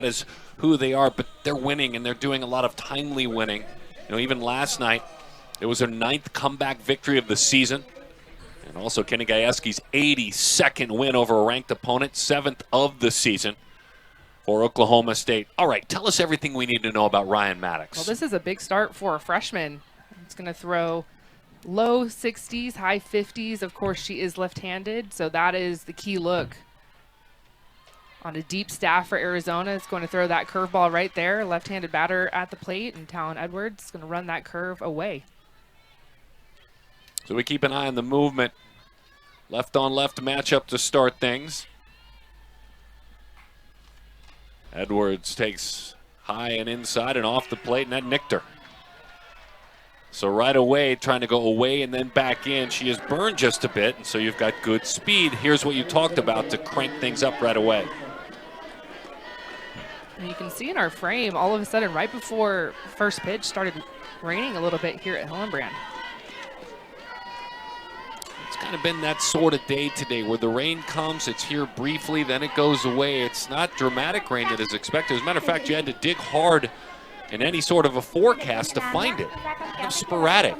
is who they are, but they're winning, and they're doing a lot of timely winning. Even last night, it was their 9th comeback victory of the season. And also Kenny Gajewski's 82nd win over a ranked opponent, 7th of the season for Oklahoma State. All right, tell us everything we need to know about Ryan Maddox. Well, this is a big start for a freshman. It's going to throw low 60s, high 50s. Of course, she is left-handed, so that is the key look. On a deep staff for Arizona, it's going to throw that curveball right there. Left-handed batter at the plate, and Talon Edwards is going to run that curve away. So we keep an eye on the movement. Left-on-left matchup to start things. Edwards takes high and inside and off the plate, and that nicked her. So right away, trying to go away and then back in. She is burned just a bit, and so you've got good speed. Here's what you talked about to crank things up right away. And you can see in our frame, all of a sudden, right before first pitch, started raining a little bit here at Hillenbrand. It's kind of been that sort of day today where the rain comes, it's here briefly, then it goes away. It's not dramatic rain that is expected. As a matter of fact, you had to dig hard in any sort of a forecast to find it. Kind of sporadic.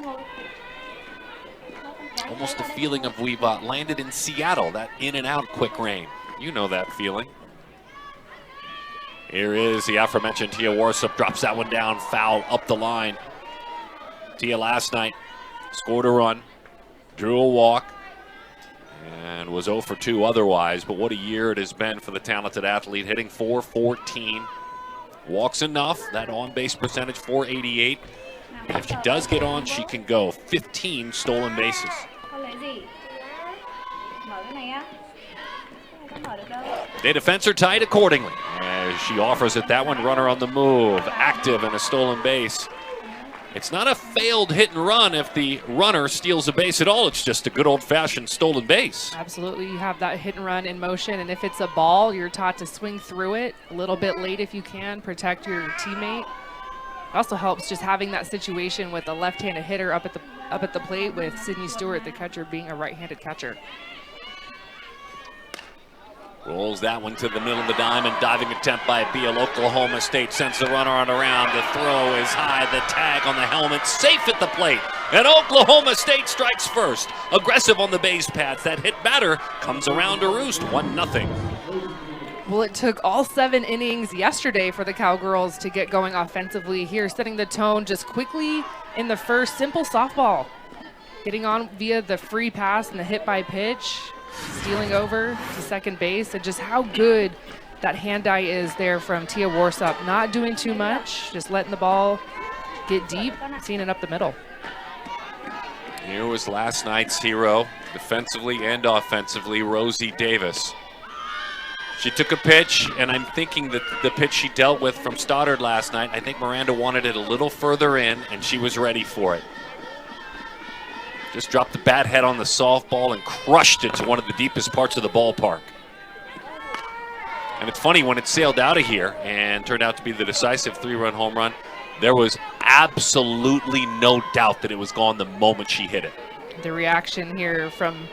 Almost the feeling of we've landed in Seattle, that in and out quick rain. You know that feeling. Here is the aforementioned Tia Warsup, drops that one down, foul up the line. Tia last night scored a run, drew a walk, and was 0 for 2 otherwise. But what a year it has been for the talented athlete, hitting .414. Walks enough, that on-base percentage .488. And if she does get on, she can go 15 stolen bases. They defense her tight accordingly as she offers it that one. Runner on the move, active and a stolen base. It's not a failed hit and run if the runner steals a base at all. It's just a good old-fashioned stolen base. Absolutely. You have that hit and run in motion, and if it's a ball, you're taught to swing through it a little bit late if you can, protect your teammate. It also helps just having that situation with a left-handed hitter up at the plate with Sydney Stewart, the catcher, being a right-handed catcher. Rolls that one to the middle of the diamond. Diving attempt by Beal. Oklahoma State sends the runner on around. The throw is high. The tag on the helmet. Safe at the plate. And Oklahoma State strikes first. Aggressive on the base paths. That hit batter comes around to roost. 1-0. Well, it took all 7 innings yesterday for the Cowgirls to get going offensively here, setting the tone just quickly in the first. Simple softball. Getting on via the free pass and the hit by pitch. Stealing over to second base, and just how good that hand eye is there from Tia Warsup. Not doing too much, just letting the ball get deep, seeing it up the middle. Here was last night's hero, defensively and offensively, Rosie Davis. She took a pitch, and I'm thinking that the pitch she dealt with from Stoddard last night, I think Miranda wanted it a little further in, and she was ready for it. Just dropped the bat head on the softball and crushed it to one of the deepest parts of the ballpark. And it's funny, when it sailed out of here and turned out to be the decisive 3-run home run, there was absolutely no doubt that it was gone the moment she hit it. The reaction here from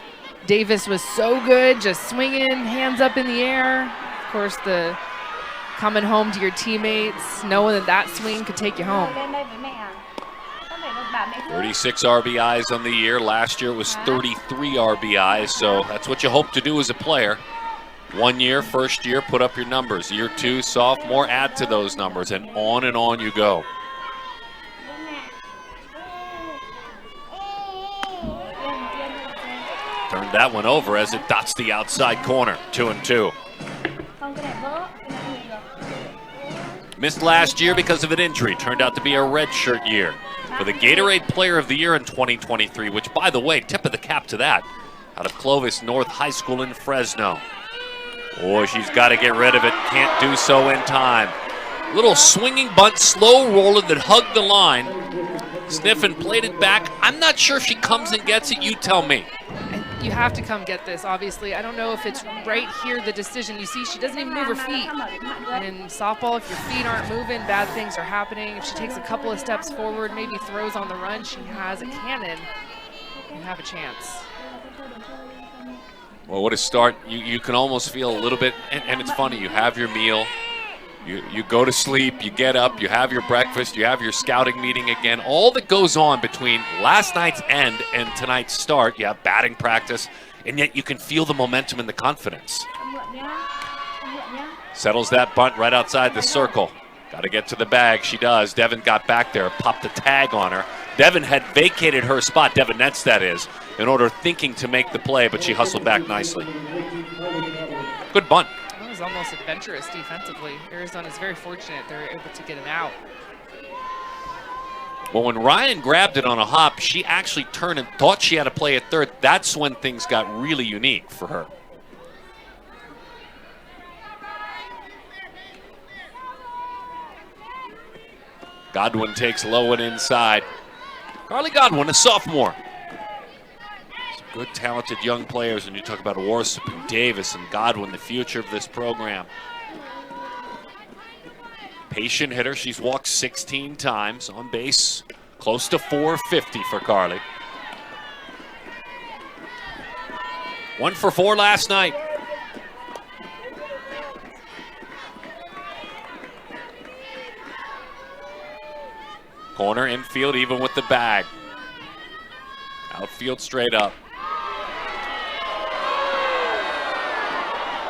Davis was so good, just swinging, hands up in the air. Of course, the coming home to your teammates, knowing that swing could take you home. 36 RBIs on the year. Last year it was 33 RBIs, so that's what you hope to do as a player. 1 year, first year, put up your numbers. Year 2, sophomore, add to those numbers, and on you go. Turned that one over as it dots the outside corner. 2-2. Missed last year because of an injury. Turned out to be a redshirt year for the Gatorade Player of the Year in 2023, which, by the way, tip of the cap to that, out of Clovis North High School in Fresno. Boy, she's got to get rid of it. Can't do so in time. Little swinging bunt, slow roller that hugged the line. Sniffin played it back. I'm not sure if she comes and gets it. You tell me. You have to come get this, obviously. I don't know if it's right here, the decision. You see, she doesn't even move her feet. And in softball, if your feet aren't moving, bad things are happening. If she takes a couple of steps forward, maybe throws on the run, she has a cannon and have a chance. Well, what a start. You can almost feel a little bit, and it's funny, you have your meal, You go to sleep, you get up, you have your breakfast, you have your scouting meeting again. All that goes on between last night's end and tonight's start, you have batting practice, and yet you can feel the momentum and the confidence. Settles that bunt right outside the circle. Got to get to the bag. She does. Devin got back there, popped the tag on her. Devin had vacated her spot, Devin Netz that is, in order thinking to make the play, but she hustled back nicely. Good bunt. That was almost adventurous defensively. Arizona's very fortunate they're able to get an out. Well, when Ryan grabbed it on a hop, she actually turned and thought she had to play at third. That's when things got really unique for her. Godwin takes low and inside. Carly Godwin, a sophomore. Some good, talented young players, and you talk about Warsop and Davis and Godwin, the future of this program. Patient hitter. She's walked 16 times on base. Close to 450 for Carly. 1 for 4 last night. Corner infield even with the bag. Outfield straight up.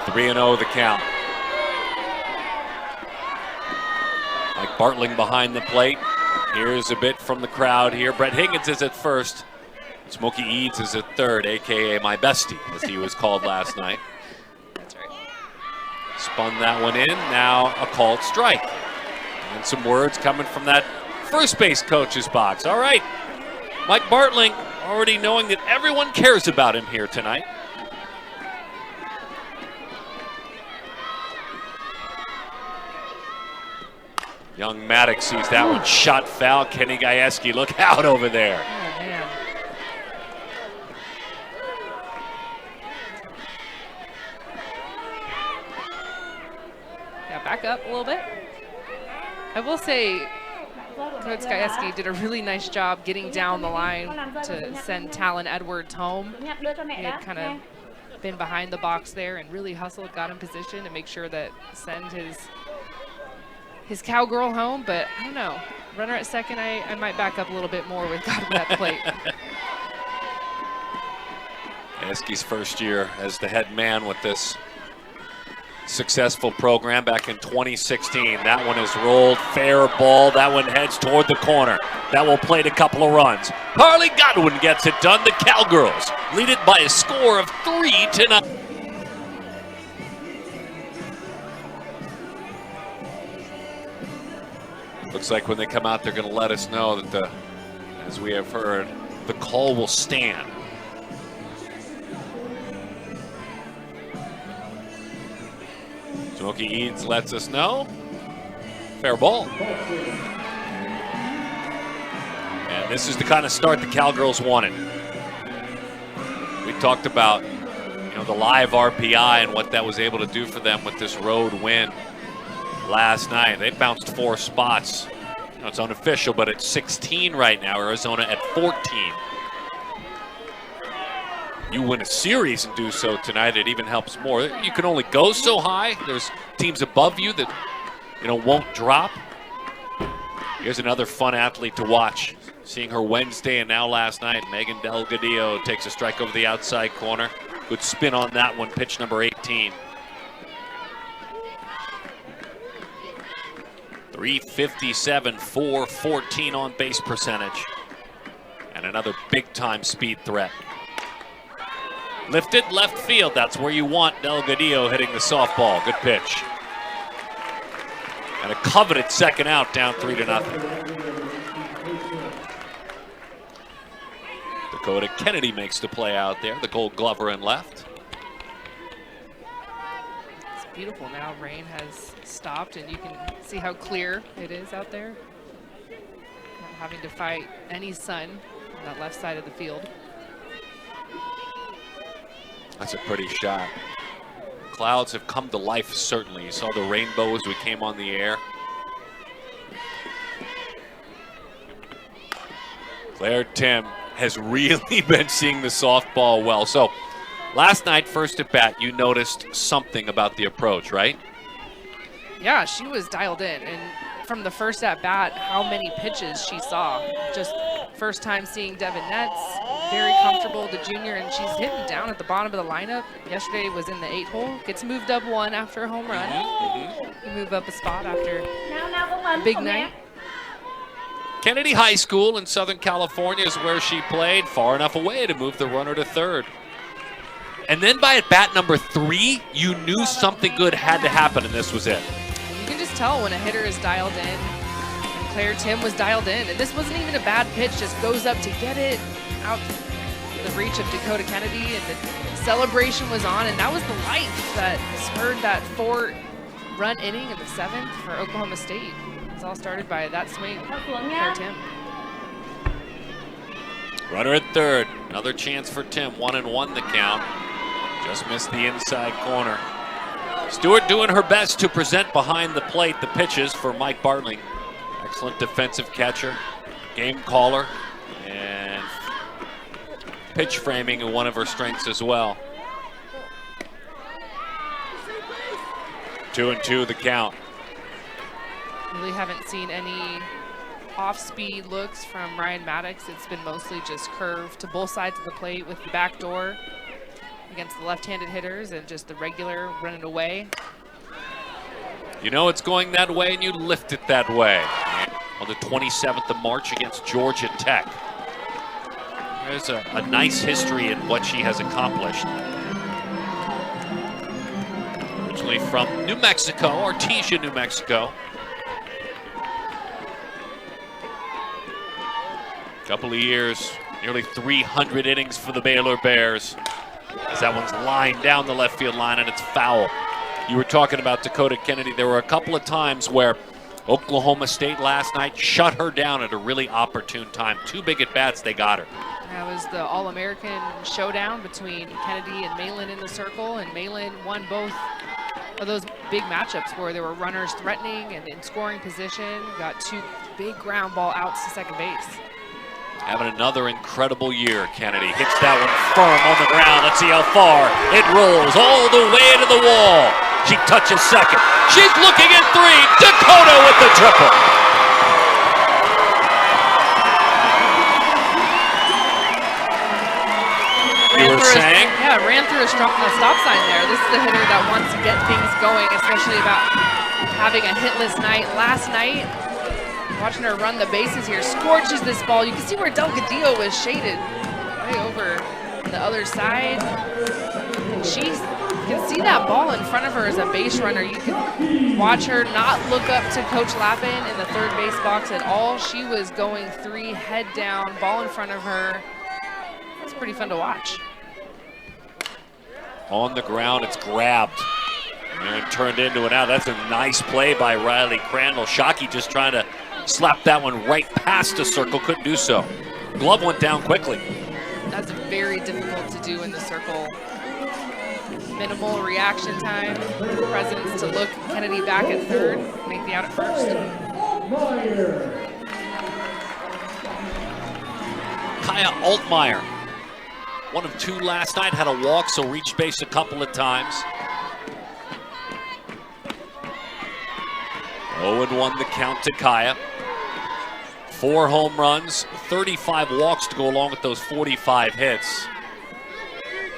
3-0 the count. Mike Bartling behind the plate. Here's a bit from the crowd here. Brett Higgins is at first. Smokey Eads is at third, a.k.a. my bestie, as he was called last night. That's right. Spun that one in. Now a called strike. And some words coming from that first base coach's box. All right. Mike Bartling already knowing that everyone cares about him here tonight. Young Maddox sees that one shot foul. Kenny Gajewski, look out over there. Oh, man. Yeah, back up a little bit. I will say, Coach Gajewski did a really nice job getting down the line to send Talon Edwards home. He had kind of been behind the box there and really hustled, got in position to make sure that send his Cowgirl home, but I don't know. Runner at second, I might back up a little bit more with Godwin at the plate. Eski's first year as the head man with this successful program back in 2016. That one is rolled, fair ball. That one heads toward the corner. That will plate a couple of runs. Carly Godwin gets it done. The Cowgirls lead it by a score of 3-0. Looks like when they come out, they're going to let us know that, as we have heard, the call will stand. Smokey Eads lets us know. Fair ball. And this is the kind of start the Cowgirls wanted. We talked about, the live RPI and what that was able to do for them with this road win last night. They bounced 4 spots. It's unofficial, but it's 16 right now. Arizona at 14. You win a series and do so tonight, it even helps more. You can only go so high. There's teams above you that, won't drop. Here's another fun athlete to watch. Seeing her Wednesday and now last night, Megan Delgadillo takes a strike over the outside corner. Good spin on that one, pitch number 18. 357, 414 on base percentage. And another big-time speed threat. Lifted left field, that's where you want Delgadillo hitting the softball. Good pitch. And a coveted second out, down 3-0. Dakota Kennedy makes the play out there, the Gold Glover in left. It's beautiful now. Rain has stopped, and you can see how clear it is out there. Not having to fight any sun on that left side of the field. That's a pretty shot. Clouds have come to life, certainly. You saw the rainbow as we came on the air. Claire Tim has really been seeing the softball well. So last night, first at bat, you noticed something about the approach, right? Yeah, she was dialed in. And from the first at bat, how many pitches she saw. Just first time seeing Devin Netz, very comfortable, the junior, and she's hitting down at the bottom of the lineup. Yesterday was in the 8-hole, gets moved up 1 after a home run. You move up a spot after a big night. Kennedy High School in Southern California is where she played, far enough away to move the runner to third. And then by at bat number 3, you knew something good had to happen, and this was it. You can just tell when a hitter is dialed in. And Claire Tim was dialed in, and this wasn't even a bad pitch, just goes up to get it out the reach of Dakota Kennedy, and the celebration was on, and that was the life that spurred that 4-run inning in the 7th for Oklahoma State. It's all started by that swing, Claire Tim. Runner at third, another chance for Tim, 1-1 the count. Just missed the inside corner. Stewart doing her best to present behind the plate the pitches for Mike Bartling. Excellent defensive catcher, game caller, and pitch framing is one of her strengths as well. 2-2 the count. Really haven't seen any off-speed looks from Ryan Maddox. It's been mostly just curve to both sides of the plate with the back door against the left-handed hitters and just the regular running away. You know it's going that way and you lift it that way. On the 27th of March against Georgia Tech. There's a nice history in what she has accomplished. Originally from New Mexico, Artesia, New Mexico. Couple of years, nearly 300 innings for the Baylor Bears. As that one's lined down the left field line and it's foul. You were talking about Dakota Kennedy. There were a couple of times where Oklahoma State last night shut her down at a really opportune time. 2 big at-bats, they got her. That was the All-American showdown between Kennedy and Malin in the circle, and Malin won both of those big matchups where there were runners threatening and in scoring position. Got 2 big ground ball outs to second base. Having another incredible year, Kennedy. Hits that one firm on the ground. Let's see how far. It rolls all the way to the wall. She touches second. She's looking at 3. Dakota with the triple. You were saying? Yeah, ran through a stop sign there. This is the hitter that wants to get things going, especially about having a hitless night. Last night, watching her run the bases here, scorches this ball. You can see where Delgadillo was shaded way over the other side. And she can see that ball in front of her as a base runner. You can watch her not look up to Coach Lappin in the third base box at all. She was going 3 head down, ball in front of her. It's pretty fun to watch. On the ground, it's grabbed. And turned into an out. That's a nice play by Riley Crandall. Shockey just trying to slap that one right past the circle, couldn't do so. Glove went down quickly. That's very difficult to do in the circle. Minimal reaction time, presence to look Kennedy back at third, make the out at first. Kaya Altmaier, 1 of 2 last night, had a walk, so reached base a couple of times. 0-1 the count to Kaya. 4 home runs, 35 walks to go along with those 45 hits.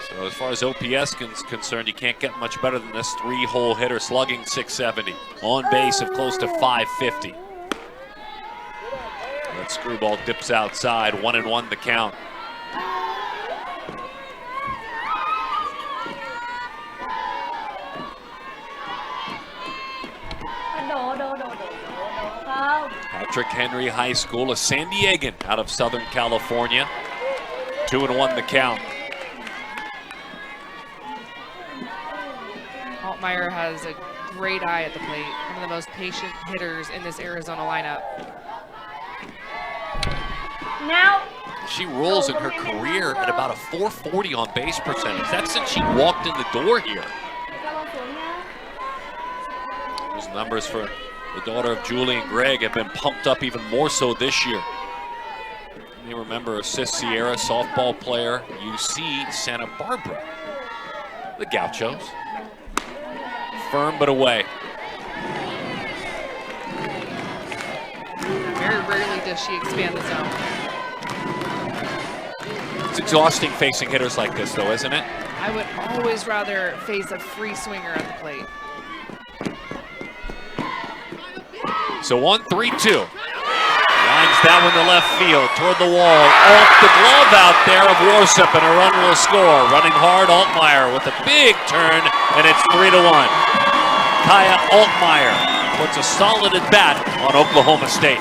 So as far as OPS is concerned, you can't get much better than this 3-hole hitter, slugging .670. On base of close to .550. That screwball dips outside, 1-1 the count. Patrick Henry High School, a San Diegan out of Southern California. 2-1 the count. Altmaier has a great eye at the plate. One of the most patient hitters in this Arizona lineup. Now. She rolls in her career at about a .440 on base percentage. That's since she walked in the door here. Those numbers for the daughter of Julie and Greg have been pumped up even more so this year. You may remember Sis Sierra, softball player, UC Santa Barbara. The Gauchos. Firm but away. does she expand the zone. It's exhausting facing hitters like this, though, isn't it? I would always rather face a free swinger at the plate. So 1-3-2. Lines that one to left field, toward the wall. Off the glove out there of Warsip, and a run will score. Running hard, Altmaier with a big turn, and it's 3-1. Kaya Altmaier puts a solid at bat on Oklahoma State.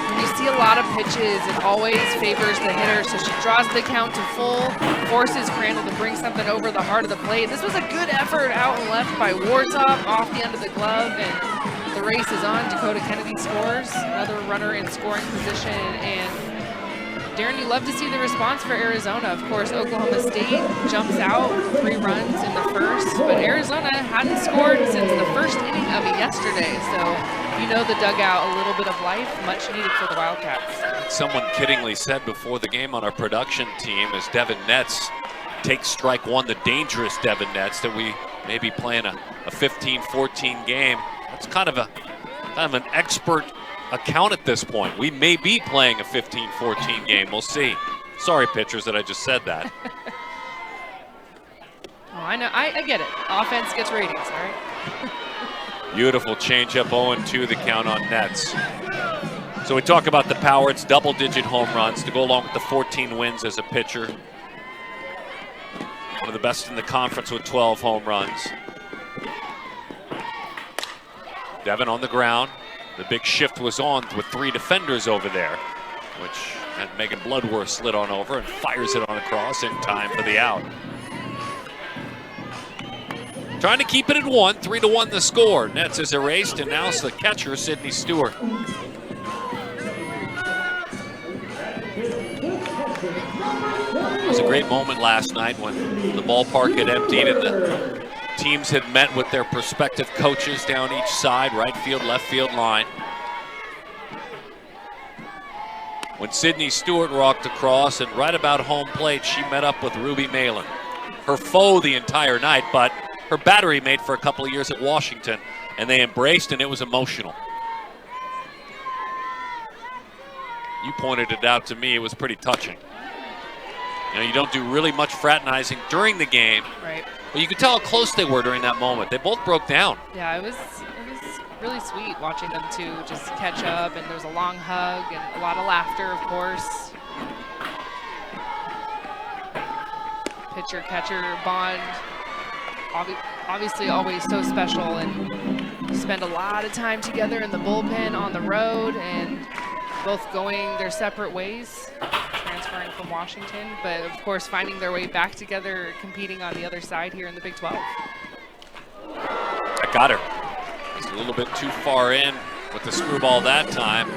When you see a lot of pitches, it always favors the hitter, so she draws the count to full, forces Crandall to bring something over the heart of the plate. This was a good effort out and left by Wartop off the end of the glove, and the race is on. Dakota Kennedy scores, another runner in scoring position, and Darren, you love to see the response for Arizona. Of course, Oklahoma State jumps out 3 runs in the first, but Arizona hadn't scored since the first inning of it yesterday, so you know the dugout, a little bit of life, much needed for the Wildcats. Someone kiddingly said before the game on our production team, as Devin Netz takes strike one, the dangerous Devin Netz, that we may be playing a 15-14 game. That's kind of an expert account at this point. We may be playing a 15-14 game. We'll see. Sorry, pitchers, that I just said that. Oh, I know. I get it. Offense gets ratings, all right? Beautiful changeup, 0-2 the count on Nets. So we talk about the power. It's double-digit home runs to go along with the 14 wins as a pitcher. One of the best in the conference with 12 home runs. Devin on the ground. The big shift was on with 3 defenders over there, which had Megan Bloodworth slid on over and fires it on across in time for the out. Trying to keep it at 1, 3-1 the score. Nets is erased, and now it's the catcher, Sydney Stewart. It was a great moment last night when the ballpark had emptied and the teams had met with their prospective coaches down each side, right field, left field line. When Sydney Stewart rocked across, and right about home plate, she met up with Ruby Malin. Her foe the entire night, but her battery mate for a couple of years at Washington, and they embraced, and it was emotional. You pointed it out to me, it was pretty touching. You know, you don't do really much fraternizing during the game. Right. But you could tell how close they were during that moment. They both broke down. Yeah, it was really sweet watching them two just catch up, and there was a long hug and a lot of laughter, of course. Pitcher-catcher bond, obviously always so special, and you spend a lot of time together in the bullpen on the road, and both going their separate ways, transferring from Washington, but of course finding their way back together, competing on the other side here in the Big 12. I got her. It's a little bit too far in with the screwball that time.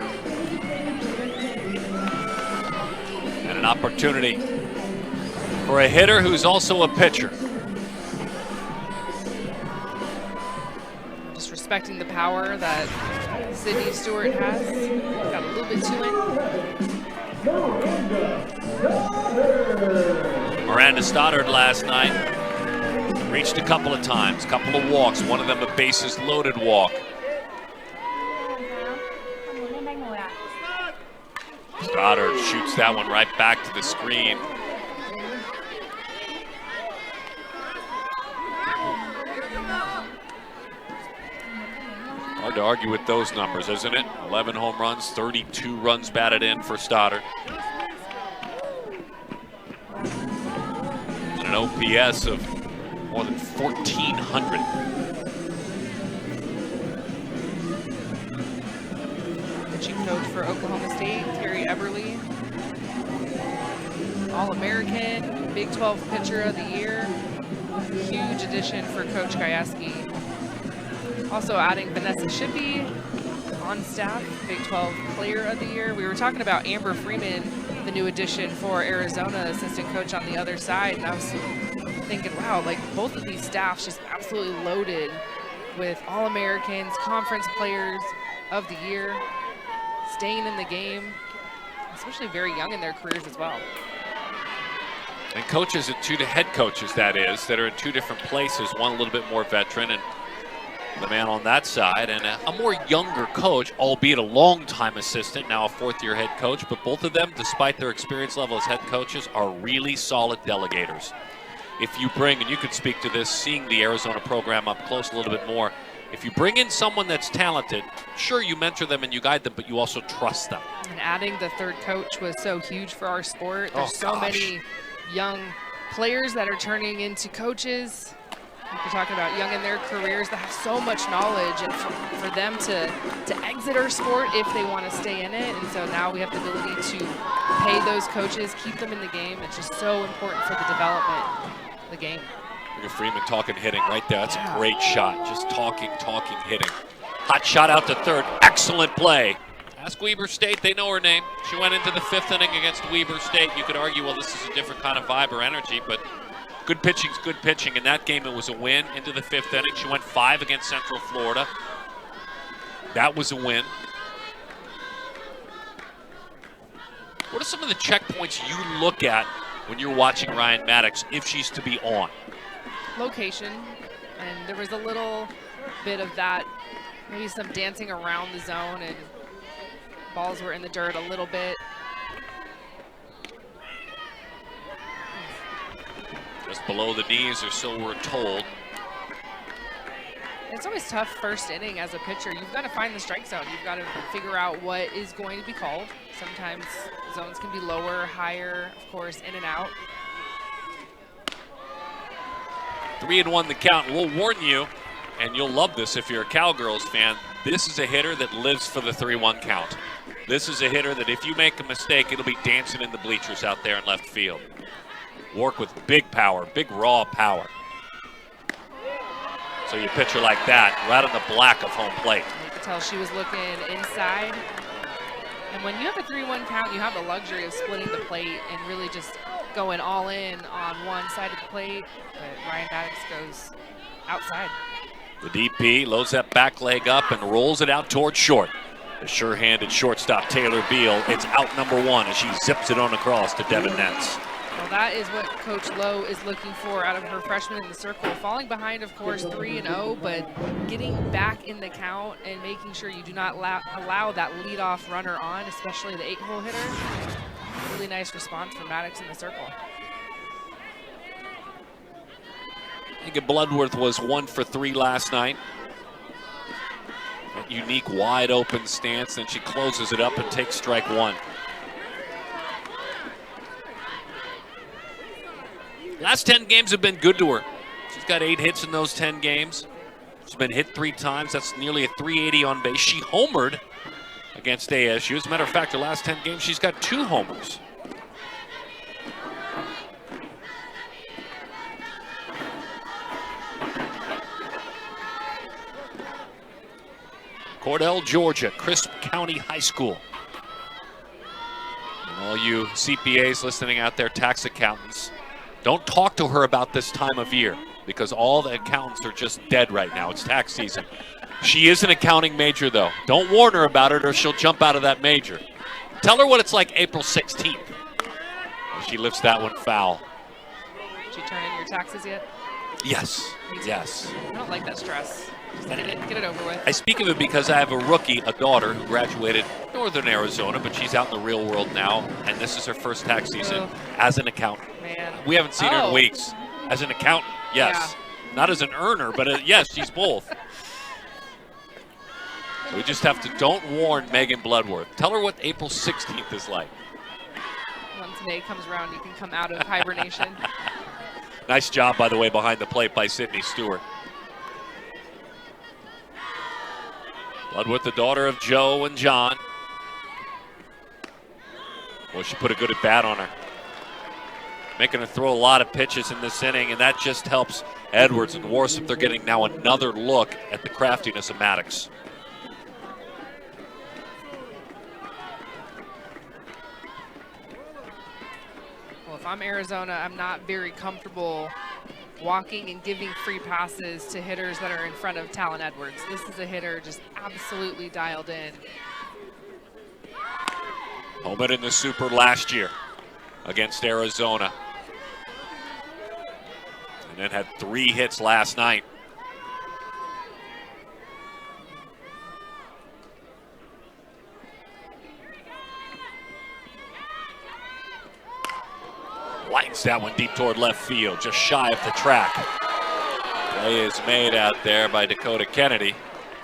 And an opportunity for a hitter who's also a pitcher. Just respecting the power that Sydney Stewart has. Got a little bit too in. Miranda Stoddard last night reached a couple of times, couple of walks, one of them a bases loaded walk. Stoddard shoots that one right back to the screen. Hard to argue with those numbers, isn't it? 11 home runs, 32 runs batted in for Stoddard. And an OPS of more than 1,400. Pitching coach for Oklahoma State, Terry Eberly. All-American, Big 12 Pitcher of the Year. Huge addition for Coach Gajewski. Also adding Vanessa Shippey on staff, Big 12 Player of the Year. We were talking about Amber Freeman, the new addition for Arizona, assistant coach on the other side, and I was thinking, wow, like both of these staffs just absolutely loaded with All-Americans, conference players of the year, staying in the game, especially very young in their careers as well. And coaches, head coaches that is, that are in 2 different places, one a little bit more veteran, and the man on that side, and a more younger coach, albeit a long-time assistant, now a fourth-year head coach. But both of them, despite their experience level as head coaches, are really solid delegators. If you bring, and you could speak to this, seeing the Arizona program up close a little bit more, if you bring in someone that's talented, sure, you mentor them and you guide them, but you also trust them. And adding the third coach was so huge for our sport. There's so many young players that are turning into coaches. We're talking about young in their careers that have so much knowledge, and for them to exit our sport if they want to stay in it. And so now we have the ability to pay those coaches, keep them in the game. It's just so important for the development of the game. Look at Freeman talking hitting right there. That's a great shot. Just talking, hitting. Hot shot out to third. Excellent play. Ask Weber State. They know her name. She went into the 5th inning against Weber State. You could argue, well, this is a different kind of vibe or energy, but good pitching's good pitching. In that game, it was a win into the 5th inning. She went 5 against Central Florida. That was a win. What are some of the checkpoints you look at when you're watching Ryan Maddox if she's to be on? Location, and there was a little bit of that, maybe some dancing around the zone, and balls were in the dirt a little bit. Just below the knees, or so we're told. It's always tough first inning as a pitcher. You've got to find the strike zone. You've got to figure out what is going to be called. Sometimes zones can be lower, higher, of course, in and out. 3-1 the count. We'll warn you, and you'll love this if you're a Cowgirls fan, this is a hitter that lives for the 3-1 count. This is a hitter that if you make a mistake, it'll be dancing in the bleachers out there in left field. Work with big power, big raw power. So you pitch her like that, right on the black of home plate. You could tell she was looking inside. And when you have a 3-1 count, you have the luxury of splitting the plate and really just going all in on one side of the plate. But Ryan Maddox goes outside. The DP loads that back leg up and rolls it out towards short. The sure-handed shortstop Taylor Beal, it's out number 1 as she zips it on across to Devin Nance. Well, that is what Coach Lowe is looking for out of her freshman in the circle. Falling behind, of course, 3-0, but getting back in the count and making sure you do not allow that leadoff runner on, especially the 8-hole hitter. Really nice response from Maddox in the circle. I think Bloodworth was 1 for 3 last night. That unique wide open stance, then she closes it up and takes strike 1. Last 10 games have been good to her. She's got 8 hits in those 10 games. She's been hit 3 times. That's nearly a 380 on base. She homered against ASU. As a matter of fact, the last 10 games, she's got 2 homers. Cordell, Georgia, Crisp County High School. And all you CPAs listening out there, tax accountants, don't talk to her about this time of year because all the accountants are just dead right now. It's tax season. She is an accounting major, though. Don't warn her about it or she'll jump out of that major. Tell her what it's like April 16th. She lifts that one foul. Did you turn in your taxes yet? Yes. Yes. I don't like that stress. Just get it over with. I speak of it because I have a rookie, a daughter, who graduated Northern Arizona, but she's out in the real world now, and this is her first tax season as an accountant. Man. We haven't seen her in weeks. As an accountant, yes. Yeah. Not as an earner, but yes, she's both. So we just have to, don't warn Megan Bloodworth. Tell her what April 16th is like. Once May comes around, you can come out of hibernation. Nice job, by the way, behind the plate by Sydney Stewart. Bloodworth, the daughter of Joe and John. Well, she put a good at bat on her. Making her throw a lot of pitches in this inning, and that just helps Edwards and Worcester. They're getting now another look at the craftiness of Maddox. Well, if I'm Arizona, I'm not very comfortable walking and giving free passes to hitters that are in front of Talon Edwards. This is a hitter just absolutely dialed in. Homered in the Super last year against Arizona. And then had 3 hits last night. that one deep toward left field, just shy of the track. Play is made out there by Dakota Kennedy.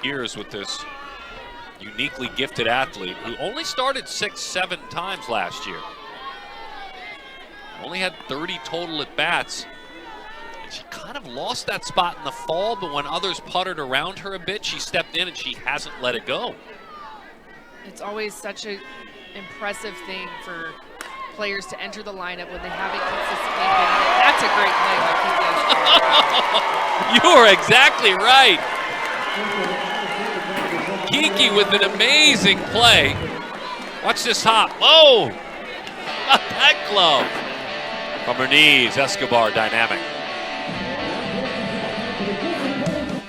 Here's with this uniquely gifted athlete who only started 6-7 times last year. Only had 30 total at bats. And she kind of lost that spot in the fall, but when others puttered around her a bit, she stepped in and she hasn't let it go. It's always such an impressive thing for players to enter the lineup when they haven't consistently been. That's a great play by Kiki. You are exactly right. Kiki with an amazing play. Watch this hop. Whoa! Not that glove. From her knees, Escobar dynamic.